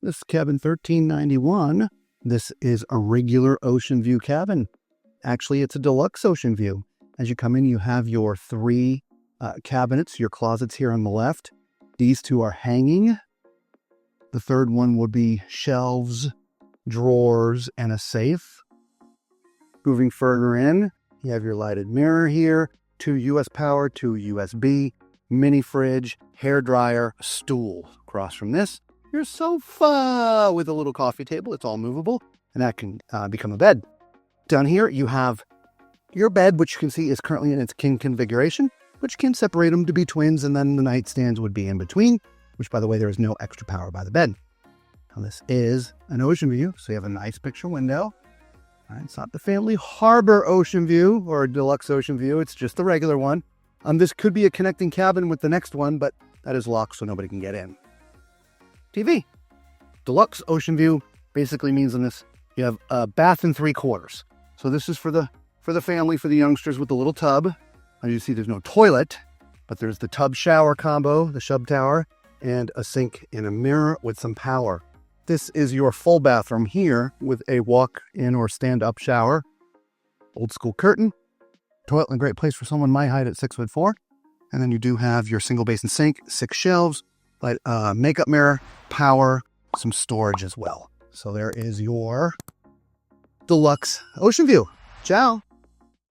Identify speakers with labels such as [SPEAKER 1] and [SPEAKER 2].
[SPEAKER 1] This is cabin 1391. This is a regular ocean view cabin. Actually, it's a deluxe ocean view. As you come in, you have your three cabinets, your closets here on the left. These two are hanging. The third one would be shelves, drawers, and a safe. Moving further in, you have your lighted mirror here, 2 US power, 2 USB, mini fridge, hair dryer, stool. Across from this, your sofa with a little coffee table. It's all movable, and that can become a bed. Down here, you have your bed, which you can see is currently in its king configuration, which can separate them to be twins, and then the nightstands would be in between, which, by the way, there is no extra power by the bed. Now, this is an ocean view, so you have a nice picture window. All right, it's not the family harbor ocean view or a deluxe ocean view. It's just the regular one. This could be a connecting cabin with the next one, but that is locked, so nobody can get in. TV. Deluxe ocean view basically means in this, you have a bath and 3/4. So this is for the family, for the youngsters with the little tub. As you see, there's no toilet, but there's the tub shower combo, the shub tower, and a sink and a mirror with some power. This is your full bathroom here with a walk-in or stand-up shower. Old school curtain. Toilet in a great place for someone my height at 6'4". And then you do have your single basin sink, 6 shelves, like makeup mirror, power, some storage as well. So there is your deluxe ocean view. Ciao.